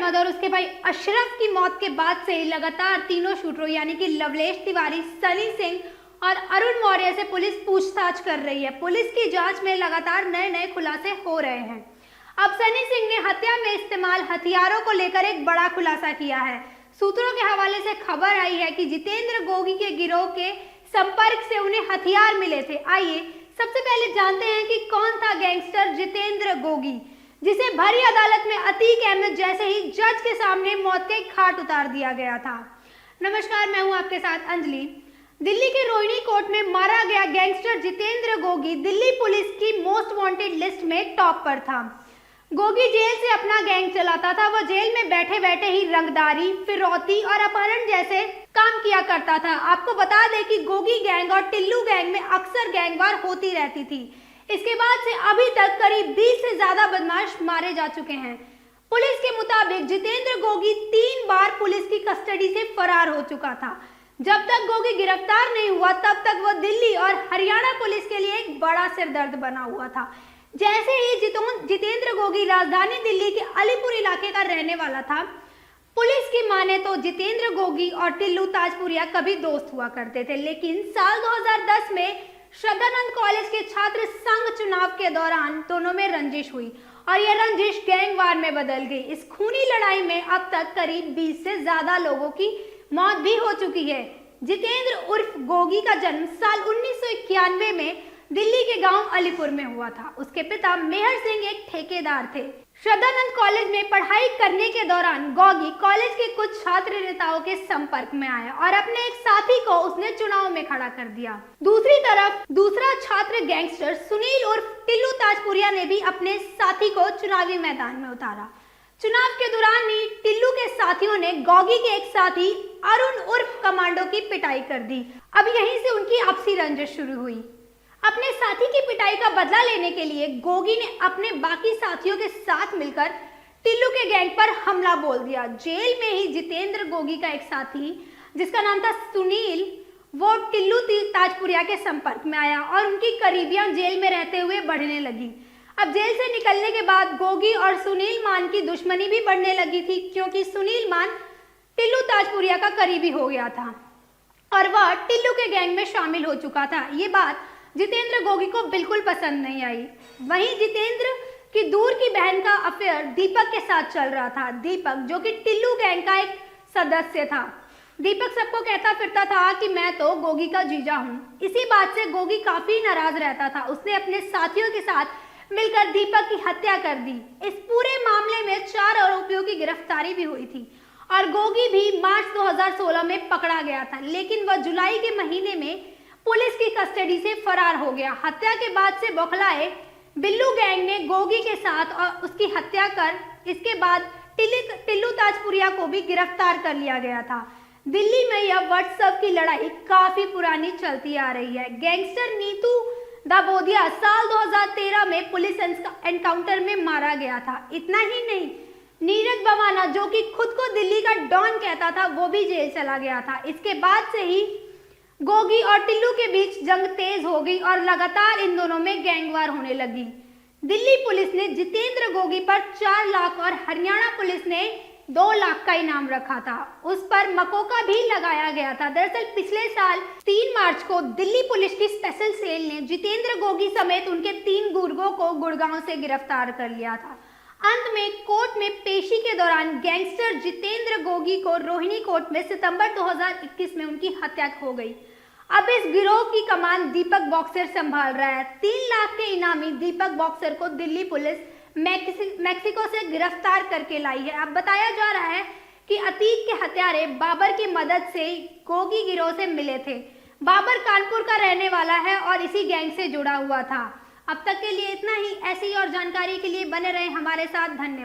अहमद और उसके भाई अशरफ की मौत के बाद से लगातार तीनों शूटरों यानी कि लवलेश तिवारी, सनी सिंह और अरुण मौर्य से पुलिस पूछताछ कर रही है। पुलिस की जांच में लगातार नए नए खुलासे हो रहे हैं। अब सनी सिंह ने हत्या में इस्तेमाल हथियारों को लेकर एक बड़ा खुलासा किया है। सूत्रों के हवाले से खबर आई है कि जितेंद्र गोगी के गिरोह के संपर्क से उन्हें हथियार मिले थे। आइए सबसे पहले जानते हैं कि कौन था गैंगस्टर जितेंद्र गोगी, जिसे भरी अदालत में अतीक अहमद जैसे ही जज के सामने मौत के घाट उतार दिया गया था। नमस्कार, मैं हूं आपके साथ अंजलि। दिल्ली के रोहिणी कोर्ट में मारा गया गैंगस्टर जितेंद्र गोगी दिल्ली पुलिस की मोस्ट वांटेड लिस्ट में टॉप पर था। गोगी जेल से अपना गैंग चलाता था। वह जेल में बैठे बैठे ही रंगदारी, फिरौती और अपहरण जैसे काम किया करता था। आपको बता दें कि गोगी गैंग और टिल्लू गैंग में अक्सर गैंगवार होती रहती थी। इसके बाद से अभी तक करीब 20 से ज्यादा बदमाश मारे जा चुके हैं। पुलिस के मुताबिक जितेंद्र गोगी 3 बार पुलिस की कस्टडी से फरार हो चुका था। जब तक गोगी गिरफ्तार नहीं हुआ तब तक वह दिल्ली और हरियाणा पुलिस के लिए एक बड़ा सिरदर्द बना हुआ था। जैसे ही जितेंद्र गोगी राजधानी दिल्ली के अलीपुर इलाके का रहने वाला था। पुलिस की माने तो जितेंद्र गोगी और टिल्लू ताजपुरिया कभी दोस्त हुआ करते थे, लेकिन साल 2010 में श्रद्धानंद कॉलेज के छात्र संघ चुनाव के दौरान दोनों में रंजिश हुई और यह रंजिश गैंगवार में बदल गई। इस खूनी लड़ाई में अब तक करीब 20 से ज्यादा लोगों की मौत भी हो चुकी है। जितेंद्र उर्फ गोगी का जन्म साल 1991 में दिल्ली के गांव अलीपुर में हुआ था। उसके पिता मेहर सिंह एक ठेकेदार थे। श्रद्धानंद कॉलेज में पढ़ाई करने के दौरान गोगी कॉलेज के कुछ छात्र नेताओं के संपर्क में आया और अपने एक साथी को उसने चुनाव में खड़ा कर दिया। दूसरी तरफ दूसरा छात्र गैंगस्टर सुनील उर्फ टिल्लू ताजपुरिया ने भी अपने साथी को चुनावी मैदान में उतारा। चुनाव के दौरान ही टिल्लू के साथियों ने गोगी के एक साथी अरुण उर्फ कमांडो की पिटाई कर दी। अब यहीं से उनकी आपसी रंजिश शुरू हुई। अपने साथी की पिटाई का बदला लेने के लिए गोगी ने अपने बाकी साथियों के साथ मिलकर टिल्लू के गैंग पर हमला बोल दिया। जेल में ही जितेंद्र गोगी का एक साथी जिसका नाम था सुनील, वो टिल्लू ताजपुरिया के संपर्क में आया और उनकी करीबियां जेल में रहते हुए बढ़ने लगी। अब जेल से निकलने के बाद गोगी और सुनील मान की दुश्मनी भी बढ़ने लगी थी, क्योंकि सुनील मान टिल्लू ताजपुरिया का करीबी हो गया था और वह टिल्लू के गैंग में शामिल हो चुका था। ये बात जितेंद्र गोगी को बिल्कुल पसंद नहीं आई। वहीं जितेंद्र की दूर की बहन का अफेयर दीपक के साथ चल रहा था। दीपक जो कि टिल्लू गैंग का एक सदस्य था। दीपक सबको कहता फिरता था कि मैं तो गोगी का जीजा हूँ। इसी बात से गोगी काफी नाराज रहता था। उसने अपने साथियों के साथ मिलकर दीपक की हत्या कर दी। इस पूरे मामले में 4 आरोपियों की गिरफ्तारी भी हुई थी और गोगी भी मार्च 2016 में पकड़ा गया था, लेकिन वह जुलाई के महीने में पुलिस की कस्टडी से फरार हो गया। हत्या के बाद से बौखलाए बिल्लू गैंग ने गोगी के साथ और उसकी हत्या कर इसके बाद टिल्लू ताजपुरिया को भी गिरफ्तार कर लिया गया था। दिल्ली में यह व्हाट्सएप की लड़ाई काफी पुरानी चलती आ रही है। गैंगस्टर नीतू दाबोदिया साल 2013 में पुलिस एनकाउंटर में मारा गया था। इतना ही नहीं, नीरज बवाना जो कि खुद को दिल्ली का डॉन कहता था, वो भी जेल चला गया था। इसके बाद से ही गोगी और टिल्लू के बीच जंग तेज हो गई और लगातार इन दोनों में गैंगवार होने लगी। दिल्ली पुलिस ने जितेंद्र गोगी पर 4 लाख और हरियाणा पुलिस ने 2 लाख का इनाम रखा था। उस पर मकोका भी लगाया गया था। दरअसल पिछले साल 3 मार्च को दिल्ली पुलिस की स्पेशल सेल ने जितेंद्र गोगी समेत उनके 3 गुर्गों को गुड़गांव से गिरफ्तार कर लिया था। अंत में कोर्ट में पेशी के दौरान गैंगस्टर जितेंद्र गोगी को रोहिणी कोर्ट में सितंबर 2021 में उनकी हत्या हो गई। अब इस गिरोह की कमान दीपक बॉक्सर संभाल रहा है। 3 लाख के इनामी दीपक बॉक्सर को दिल्ली पुलिस मैक्सिको से गिरफ्तार करके लाई है। अब बताया जा रहा है कि अतीक के हत्यारे बाबर की मदद से गोगी गिरोह से मिले थे। बाबर कानपुर का रहने वाला है और इसी गैंग से जुड़ा हुआ था। अब तक के लिए इतना ही। ऐसी और जानकारी के लिए बने रहें हमारे साथ। धन्यवाद।